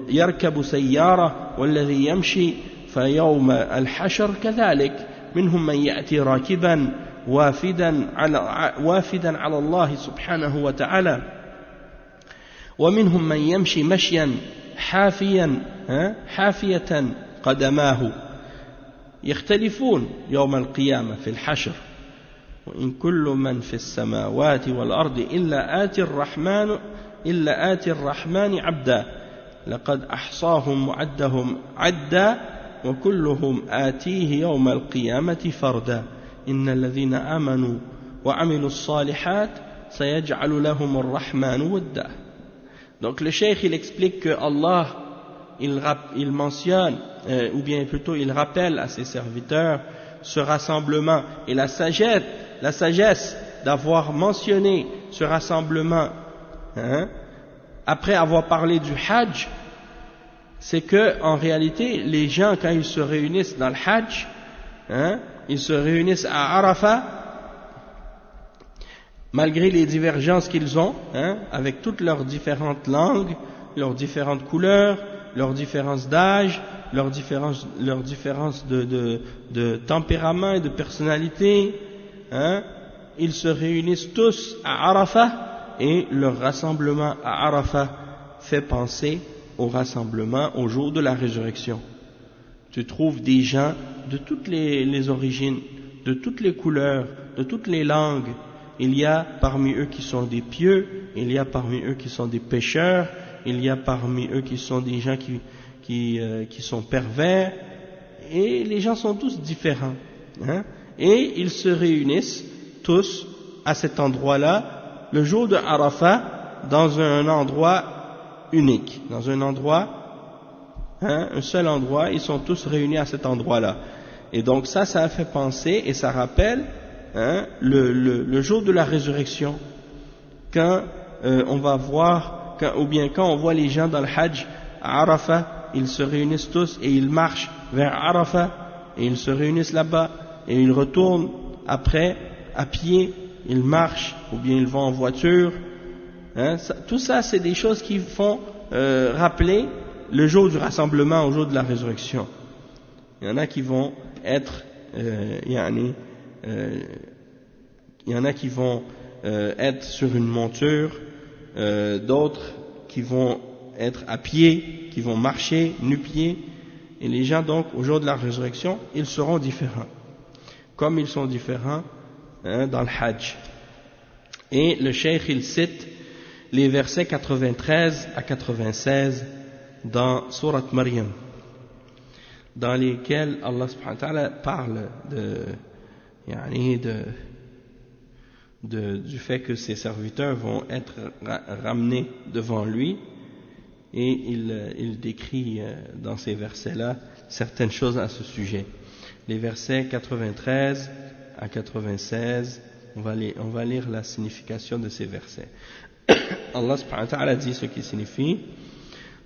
يركب سيارة والذي يمشي فيوم الحشر كذلك منهم من يأتي راكبا وافدا على الله سبحانه وتعالى ومنهم من يمشي مشيا حافية قدماه يختلفون يوم القيامة في الحشر وإن كل من في السماوات والأرض إلا آتي الرحمن عبدا لقد أحصاهم وعدهم عدا وكلهم آتيه يوم القيامة فردا إن الذين آمنوا وعملوا الصالحات سيجعل لهم الرحمن ودا. Donc le cheikh il explique que Allah il mentionne ou bien plutôt il rappelle à ses serviteurs ce rassemblement et la sagesse d'avoir mentionné ce rassemblement après avoir parlé du Hajj, c'est que en réalité les gens quand ils se réunissent dans le Hajj, ils se réunissent à Arafat malgré les divergences qu'ils ont, avec toutes leurs différentes langues, leurs différentes couleurs, leurs différences d'âge, leurs différences de tempérament et de personnalité, ils se réunissent tous à Arafat et leur rassemblement à Arafat fait penser au rassemblement au jour de la résurrection. Tu trouves des gens de toutes les origines, de toutes les couleurs, de toutes les langues. Il y a parmi eux qui sont des pieux, il y a parmi eux qui sont des pécheurs, il y a parmi eux qui sont des gens qui sont pervers, et les gens sont tous différents. Et ils se réunissent tous à cet endroit-là, le jour de Arafat, dans un endroit unique, dans un endroit un seul endroit, ils sont tous réunis à cet endroit-là. Et donc ça a fait penser et ça rappelle le jour de la résurrection, quand on va voir, ou bien quand on voit les gens dans le Hajj à Arafat, ils se réunissent tous et ils marchent vers Arafat et ils se réunissent là-bas et ils retournent après à pied, ils marchent ou bien ils vont en voiture. Tout ça, c'est des choses qui font rappeler le jour du rassemblement au jour de la résurrection. Il y en a qui vont être il y en a qui vont être sur une monture, d'autres qui vont être à pied, qui vont marcher nu-pieds, et les gens donc au jour de la résurrection, ils seront différents, comme ils sont différents dans le Hajj. Et le Cheikh il cite les versets 93 à 96 dans Surat Maryam, dans lesquels Allah subhanahu wa ta'ala parle du fait que ses serviteurs vont être ramenés devant lui, et il décrit dans ces versets-là certaines choses à ce sujet. Les versets 93 à 96, on va lire la signification de ces versets. Allah subhanahu wa ta'ala dit ce qui signifie: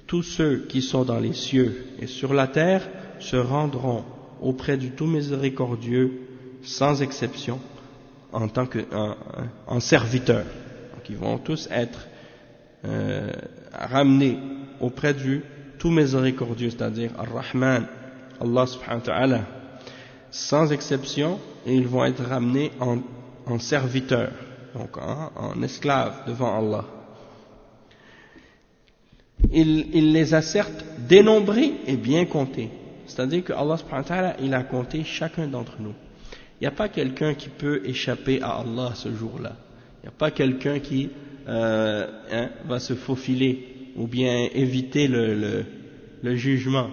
tous ceux qui sont dans les cieux et sur la terre se rendront auprès du tout miséricordieux sans exception en serviteurs. Donc ils vont tous être ramenés auprès du tout miséricordieux, c'est-à-dire Ar-Rahman, Allah subhanahu wa ta'ala, sans exception, et ils vont être ramenés en serviteurs, donc en esclaves devant Allah. Il les a certes dénombrés et bien comptés, c'est-à-dire que Allah subhanahu wa ta'ala, il a compté chacun d'entre nous. Il n'y a pas quelqu'un qui peut échapper à Allah ce jour-là. Il n'y a pas quelqu'un qui va se faufiler ou bien éviter le jugement.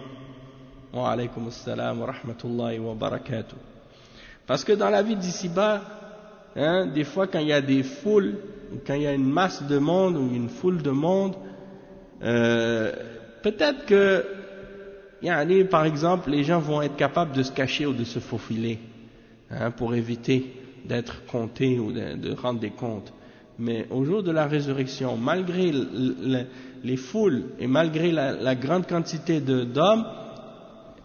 Wa alaykum assalam wa rahmatullahi wa barakatuh. Parce que dans la vie d'ici-bas, des fois quand il y a des foules, quand il y a une masse de monde ou une foule de monde, peut-être que, par exemple, les gens vont être capables de se cacher ou de se faufiler, pour éviter d'être comptés ou de rendre des comptes. Mais au jour de la résurrection, malgré les foules et malgré la grande quantité d'hommes,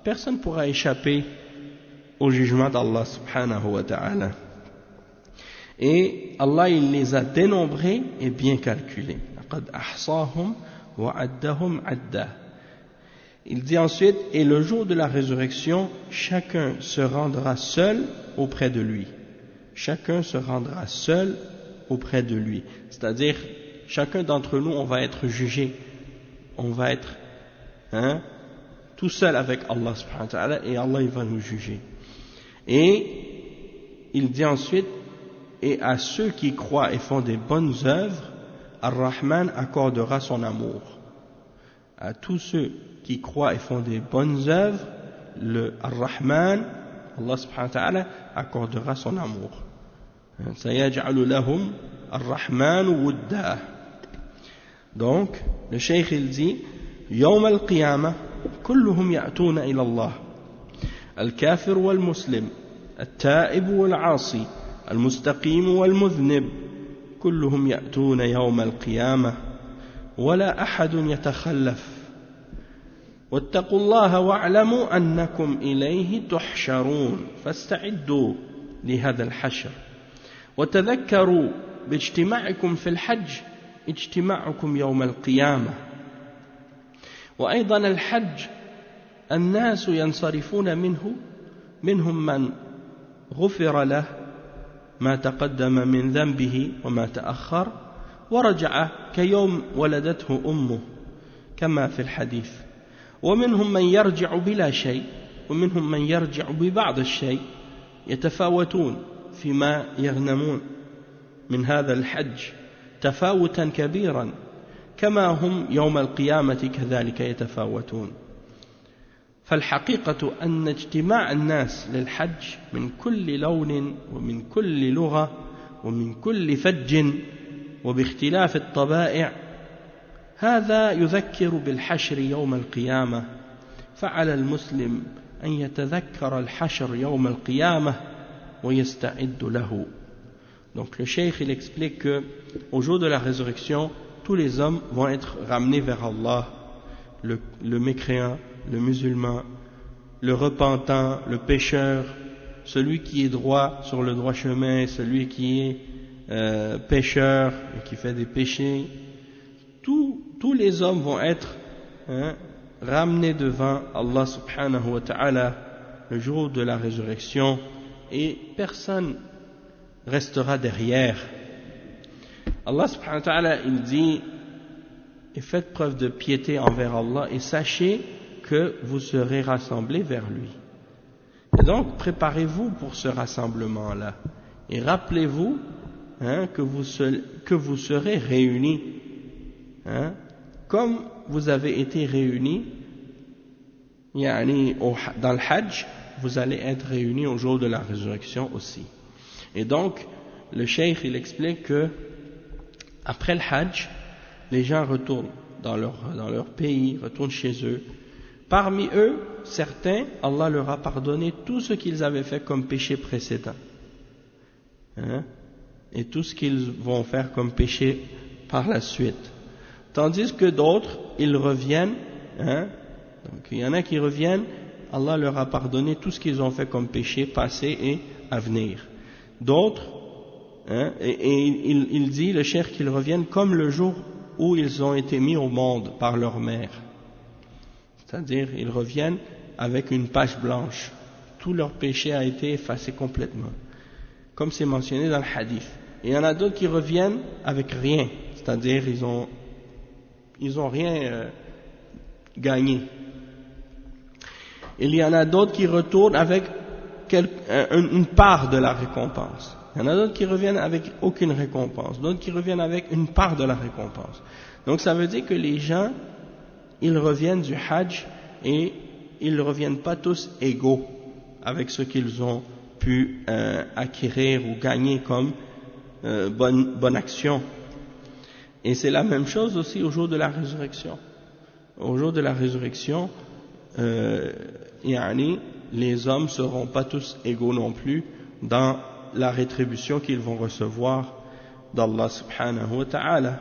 personne ne pourra échapper au jugement d'Allah subhanahu wa ta'ala. Et Allah, il les a dénombrés et bien calculés. لَقَدْ أَحْصَاهُمْ وَعَدَّهُمْ عَدَّةً. Il dit ensuite: et le jour de la résurrection, chacun se rendra seul auprès de lui. Chacun se rendra seul auprès de lui. C'est-à-dire, chacun d'entre nous, on va être jugé. On va être tout seul avec Allah subhanahu wa ta'ala, et Allah il va nous juger. Et il dit ensuite: et à ceux qui croient et font des bonnes œuvres, Ar-Rahman accordera son amour. À tous ceux qui croient et font des bonnes œuvres, le Ar-Rahman, Allah subhanahu wa ta'ala, accordera son amour. Sayaj'alu lahum Ar-Rahman wudda. Donc, le Cheikh il dit: Yawm al-Qiyamah, kulluhum ya'tuna ila Allah. Al-Kafir wal-Muslim, Al-Ta'ib wal-Asi, Al-Mustaqim wal-Mudhnib, كلهم يأتون يوم القيامة ولا أحد يتخلف واتقوا الله واعلموا أنكم إليه تحشرون فاستعدوا لهذا الحشر وتذكروا باجتماعكم في الحج اجتماعكم يوم القيامة وأيضا الحج الناس ينصرفون منهم من غفر له ما تقدم من ذنبه وما تأخر ورجع كيوم ولدته أمه كما في الحديث ومنهم من يرجع بلا شيء ومنهم من يرجع ببعض الشيء يتفاوتون فيما يغنمون من هذا الحج تفاوتا كبيرا كما هم يوم القيامة كذلك يتفاوتون. فالحقيقة أن اجتماع الناس للحج من كل لون ومن كل لغة ومن كل فج وباختلاف الطبائع هذا يذكر بالحشر يوم القيامة فعلى المسلم أن يتذكر الحشر يوم القيامة ويستعد له. Donc le cheikh il explique que au jour de la résurrection, tous les hommes vont être ramenés vers Allah, le mécréant, le musulman, le repentant, le pécheur, celui qui est droit sur le droit chemin, celui qui est pécheur et qui fait des péchés. Tous les hommes vont être ramenés devant Allah subhanahu wa ta'ala le jour de la résurrection et personne restera derrière. Allah subhanahu wa ta'ala il dit et faites preuve de piété envers Allah et sachez que vous serez rassemblés vers lui. Et donc préparez-vous pour ce rassemblement là et rappelez-vous que vous serez réunis comme vous avez été réunis dans le Hajj, vous allez être réunis au jour de la résurrection aussi. Et donc le cheikh il explique que après le Hajj, les gens retournent dans leur pays, retournent chez eux. Parmi eux, certains, Allah leur a pardonné tout ce qu'ils avaient fait comme péché précédent. Et tout ce qu'ils vont faire comme péché par la suite. Tandis que d'autres, ils reviennent, donc il y en a qui reviennent, Allah leur a pardonné tout ce qu'ils ont fait comme péché passé et à venir. D'autres, il dit, le cheikh, qu'ils reviennent comme le jour où ils ont été mis au monde par leur mère. C'est-à-dire, ils reviennent avec une page blanche. Tout leur péché a été effacé complètement. Comme c'est mentionné dans le hadith. Et il y en a d'autres qui reviennent avec rien. C'est-à-dire, ils ont rien gagné. Il y en a d'autres qui retournent avec une part de la récompense. Il y en a d'autres qui reviennent avec aucune récompense. D'autres qui reviennent avec une part de la récompense. Donc ça veut dire que les gens, ils reviennent du Hajj et ils ne reviennent pas tous égaux avec ce qu'ils ont pu acquérir ou gagner comme bonne action. Et c'est la même chose aussi au jour de la résurrection. Au jour de la résurrection, les hommes ne seront pas tous égaux non plus dans la rétribution qu'ils vont recevoir d'Allah subhanahu wa ta'ala.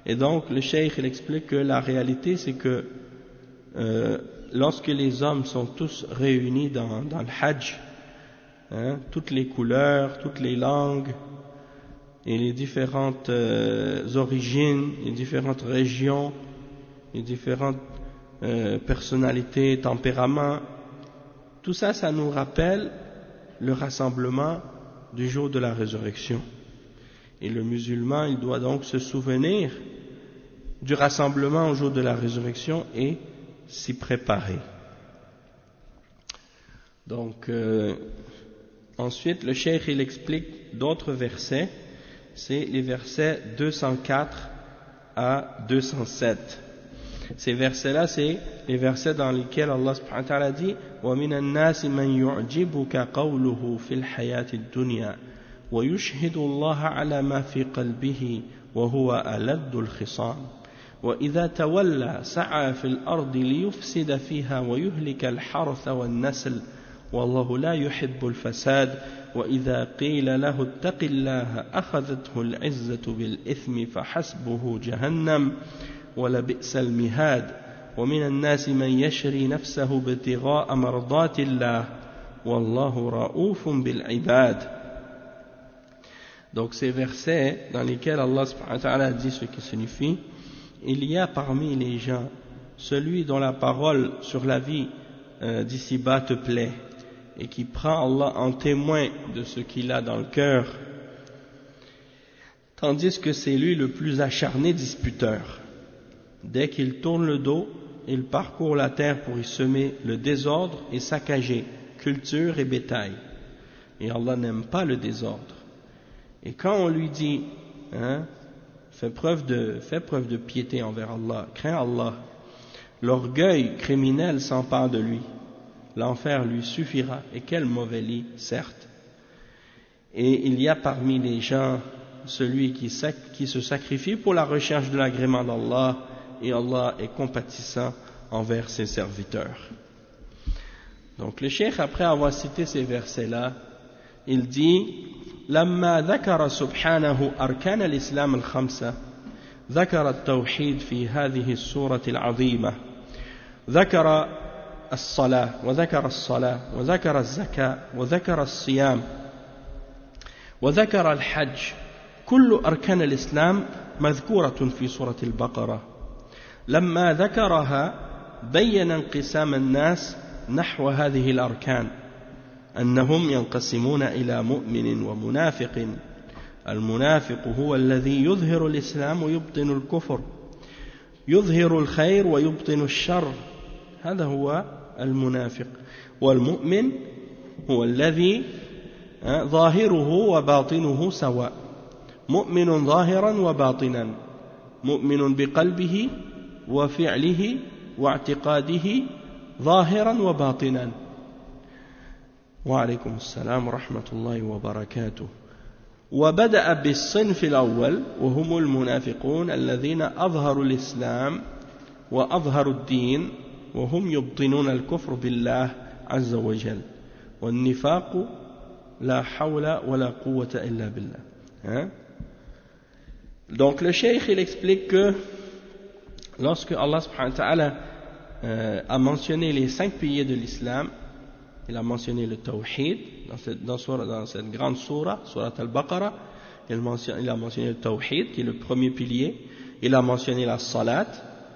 Et donc le cheikh il explique que la réalité c'est que lorsque les hommes sont tous réunis dans le Hajj, toutes les couleurs, toutes les langues et les différentes origines, les différentes régions, les différentes personnalités, tempéraments, tout ça, ça nous rappelle le rassemblement du jour de la résurrection. Et le musulman, il doit donc se souvenir du rassemblement au jour de la résurrection et s'y préparer. Donc, ensuite, le cheikh, il explique d'autres versets. C'est les versets 204 à 207. Ces versets-là, c'est les versets dans lesquels Allah subhanahu wa ta'ala dit وَمِنَ النَّاسِ مَنْ يُعْجِبُكَ قَوْلُهُ فِي الْحَيَاةِ الدُّنْيَا وَيُشْهِدُ اللَّهَ عَلَى مَا فِي قَلْبِهِ وَهُوَ أَلَدُّ الْخِصَامِ وَإِذَا تَوَلَّى سَعَى فِي الْأَرْضِ لِيُفْسِدَ فِيهَا وَيُهْلِكَ الْحَرْثَ وَالنَّسْلَ وَاللَّهُ لَا يُحِبُّ الْفَسَادَ وَإِذَا قِيلَ لَهُ اتَّقِ اللَّهَ أَخَذَتْهُ الْعِزَّةُ بِالْإِثْمِ فَحَسْبُهُ جَهَنَّمُ وَلَبِئْسَ الْمِهَادُ وَمِنَ النَّاسِ مَنْ يَشْرِي نَفْسَهُ ابْتِغَاءَ مَرْضَاتِ اللَّهِ وَاللَّهُ رَءُوفٌ بِالْعِبَادِ. Donc ces versets dans lesquels Allah subhanahu wa ta'ala dit ce qui signifie, il y a parmi les gens celui dont la parole sur la vie d'ici-bas te plaît et qui prend Allah en témoin de ce qu'il a dans le cœur, tandis que c'est lui le plus acharné disputeur. Dès qu'il tourne le dos, il parcourt la terre pour y semer le désordre et saccager culture et bétail. Et Allah n'aime pas le désordre. Et quand on lui dit, fais preuve de piété envers Allah, crains Allah, l'orgueil criminel s'empare de lui, l'enfer lui suffira, et quel mauvais lit, certes. Et il y a parmi les gens celui qui se sacrifie pour la recherche de l'agrément d'Allah, et Allah est compatissant envers ses serviteurs. Donc le cheikh, après avoir cité ces versets-là, il dit لما ذكر سبحانه أركان الإسلام الخمسة ذكر التوحيد في هذه السورة العظيمة ذكر الصلاة وذكر الزكاة وذكر الصيام وذكر الحج كل أركان الإسلام مذكورة في سورة البقرة لما ذكرها بين انقسام الناس نحو هذه الأركان أنهم ينقسمون إلى مؤمن ومنافق المنافق هو الذي يظهر الإسلام ويبطن الكفر يظهر الخير ويبطن الشر هذا هو المنافق والمؤمن هو الذي ظاهره وباطنه سواء مؤمن ظاهرا وباطنا مؤمن بقلبه وفعله واعتقاده ظاهرا وباطنا وعليكم السلام ورحمة الله وبركاته وبدأ بالصنف الأول وهم المنافقون الذين أظهروا الإسلام وأظهروا الدين وهم يبطنون الكفر بالله عز وجل والنفاق لا حول ولا قوة إلا بالله. Donc le cheikh il explique que lorsque Allah subhanahu wa ta'ala a mentionné les 5 piliers de l'islam, il a mentionné le tawhid dans cette grande sourate al-Baqarah, il a mentionné le tawhid qui est le premier pilier, il a mentionné la salat,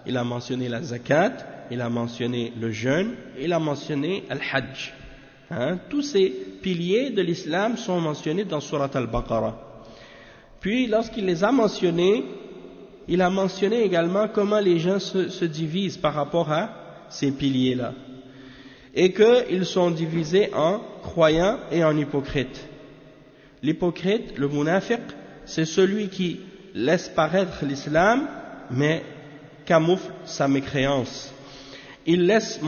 il a mentionné la zakat, il a mentionné le jeûne, il a mentionné al-hajj. Tous ces piliers de l'islam sont mentionnés dans sourate al-Baqarah. Puis lorsqu'il les a mentionnés, il a mentionné également comment les gens se divisent par rapport à ces piliers-là. Et qu'ils sont divisés en croyants et en hypocrites. L'hypocrite, le munafiq, c'est celui qui laisse paraître l'islam, mais camoufle sa mécréance. Il laisse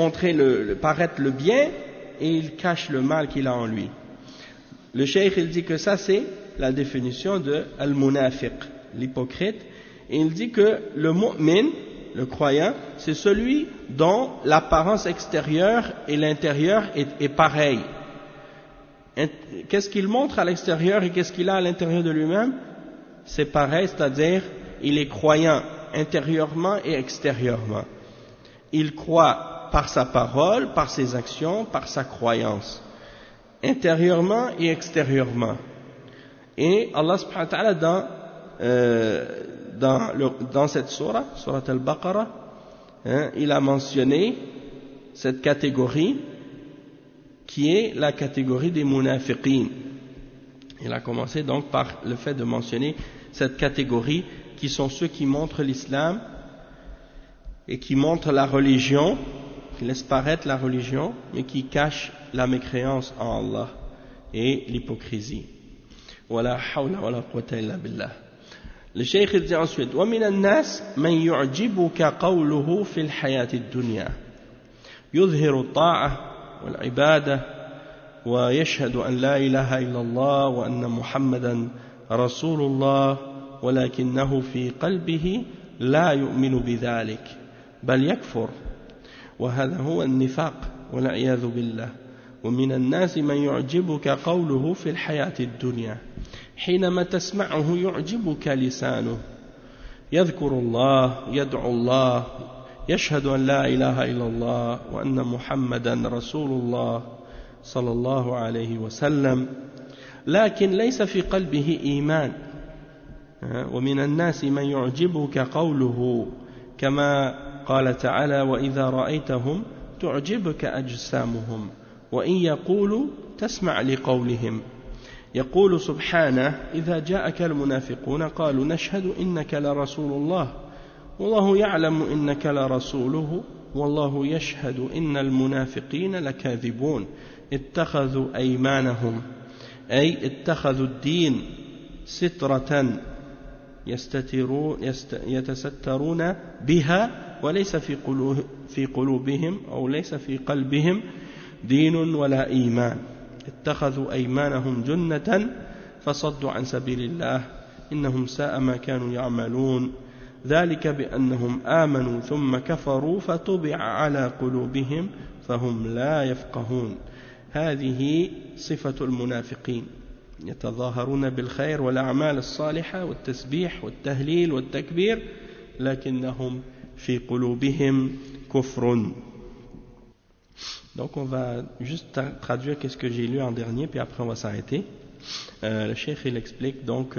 paraître le bien et il cache le mal qu'il a en lui. Le cheikh il dit que ça c'est la définition de al-munafiq, l'hypocrite, et il dit que le mu'min, le croyant, c'est celui dont l'apparence extérieure et l'intérieur est pareil. Qu'est-ce qu'il montre à l'extérieur et qu'est-ce qu'il a à l'intérieur de lui-même? C'est pareil, c'est-à-dire il est croyant intérieurement et extérieurement. Il croit par sa parole, par ses actions, par sa croyance, intérieurement et extérieurement. Et Allah subhanahu wa ta'ala dans cette sourate al-Baqarah, il a mentionné cette catégorie qui est la catégorie des munafiqin. Il a commencé donc par le fait de mentionner cette catégorie qui sont ceux qui montrent l'islam et qui montrent la religion, qui laissent paraître la religion, mais qui cachent la mécréance en Allah et l'hypocrisie. Wala hawla wala quwwata illa billah. Le cheikh dit ensuite وَمِنَ النَّاسِ مَنْ يُعْجِبُكَ قَوْلُهُ فِي الْحَيَاةِ الدُّنْيَا يُظْهِرُ الطَّاعَةَ والعبادة ويشهد أن لا إله إلا الله وأن محمدا رسول الله ولكنه في قلبه لا يؤمن بذلك بل يكفر وهذا هو النفاق والعياذ بالله. ومن الناس من يعجبك قوله في الحياة الدنيا حينما تسمعه يعجبك لسانه يذكر الله يدعو الله يشهد أن لا إله إلا الله وأن محمدا رسول الله صلى الله عليه وسلم لكن ليس في قلبه إيمان. ومن الناس من يعجبك قوله كما قال تعالى وإذا رأيتهم تعجبك أجسامهم وإن يقولوا تسمع لقولهم يقول سبحانه إذا جاءك المنافقون قالوا نشهد إنك لرسول الله والله يعلم إنك لرسوله والله يشهد إن المنافقين لكاذبون اتخذوا أيمانهم أي اتخذوا الدين سترة يتسترون بها وليس في قلوبهم أو ليس في قلبهم دين ولا إيمان اتخذوا أيمانهم جنة فصدوا عن سبيل الله إنهم ساء ما كانوا يعملون ذلك بأنهم آمنوا ثم كفروا فطبع على قلوبهم فهم لا يفقهون هذه صفة المنافقين يتظاهرون بالخير والأعمال الصالحة والتسبيح والتهليل والتكبير لكنهم في قلوبهم كفر. Donc on va juste traduire qu'est-ce que j'ai lu en dernier, puis après on va s'arrêter. Le cheikh il explique donc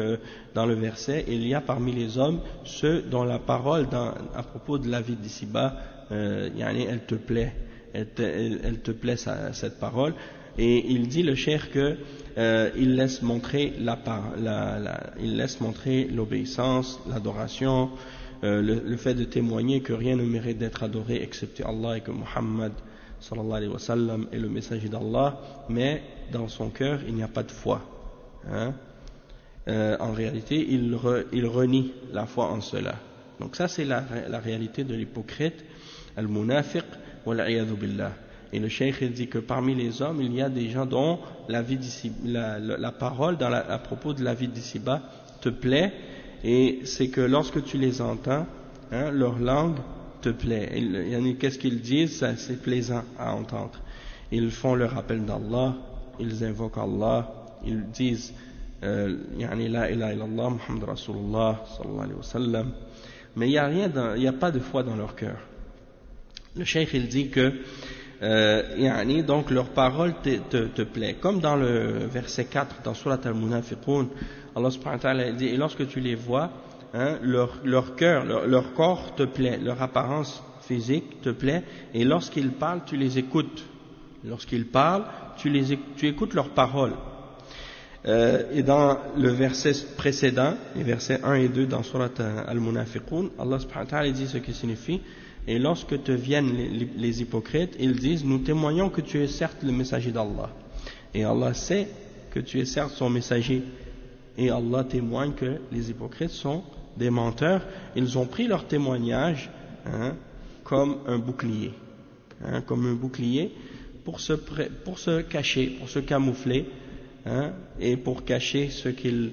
dans le verset, il y a parmi les hommes ceux dont la parole à propos de la vie d'ici-bas, elle te plaît, elle te plaît cette parole. Et il dit le cheikh que il laisse montrer il laisse montrer l'obéissance, l'adoration, le fait de témoigner que rien ne mérite d'être adoré excepté Allah et que Muhammad sallallahu alayhi wa sallam est le messager d'Allah, mais dans son cœur il n'y a pas de foi. En réalité il renie la foi en cela. Donc ça c'est la réalité de l'hypocrite, al-munafiq wal-'iyadhu billah. Et le cheikh il dit que parmi les hommes il y a des gens dont la parole à propos de la vie d'ici-bas te plaît, et c'est que lorsque tu les entends, leur langue te plaît. Qu'est-ce qu'ils disent, c'est plaisant à entendre. Ils font le rappel d'Allah, ils invoquent Allah, ils disent la ilaha illallah Muhammad Rasulullah sallallahu alayhi wa sallam, mais il n'y a pas de foi dans leur cœur. Le cheikh il dit que donc leur parole te plaît, comme dans le verset 4 dans Surat al-Munafiqun, Allah subhanahu wa ta'ala dit, et lorsque tu les vois, leur cœur, leur corps te plaît, leur apparence physique te plaît, et lorsqu'ils parlent tu les écoutes, lorsqu'ils parlent tu écoutes leurs paroles. Et dans le verset précédent, les versets 1 et 2 dans Surat al-Munafiqun, Allah subhanahu wa ta'ala dit ce qui signifie: et lorsque te viennent les hypocrites, ils disent, nous témoignons que tu es certes le messager d'Allah. Et Allah sait que tu es certes son messager. Et Allah témoigne que les hypocrites sont des menteurs. Ils ont pris leur témoignage comme un bouclier. Comme un bouclier pour se cacher, pour se camoufler, et pour cacher ce qu'ils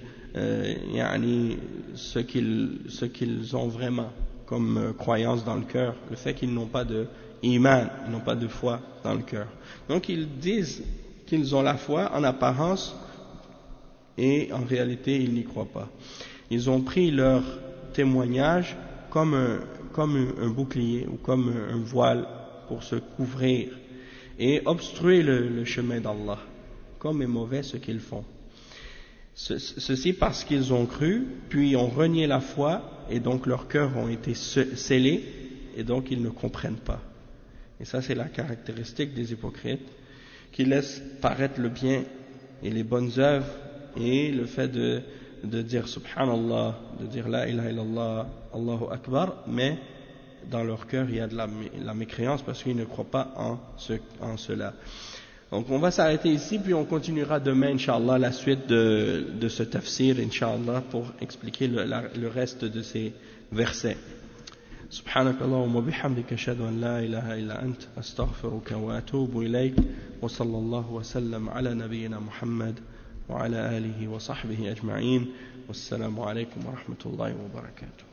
ont vraiment comme croyance dans le cœur, le fait qu'ils n'ont pas de iman, ils n'ont pas de foi dans le cœur. Donc ils disent qu'ils ont la foi en apparence, et en réalité ils n'y croient pas. Ils ont pris leur témoignage comme un bouclier ou comme un voile pour se couvrir et obstruer le chemin d'Allah. Comme est mauvais ce qu'ils font. Ceci parce qu'ils ont cru, puis ont renié la foi, et donc leurs cœurs ont été scellés, et donc ils ne comprennent pas. Et ça c'est la caractéristique des hypocrites, qui laissent paraître le bien et les bonnes œuvres, et le fait de dire Subhanallah, de dire La ilaha illallah, Allahu Akbar, mais dans leur cœur il y a de la mécréance parce qu'ils ne croient pas en cela. Donc on va s'arrêter ici, puis on continuera demain, Inch'Allah, la suite de ce tafsir, Inch'Allah, pour expliquer le reste de ces versets. سبحانك اللهم وبحمدك أشهد أن لا إله إلا أنت أستغفرك وأتوب إليك وصلى الله وسلم على نبينا محمد وعلى آله وصحبه أجمعين والسلام عليكم ورحمة الله وبركاته.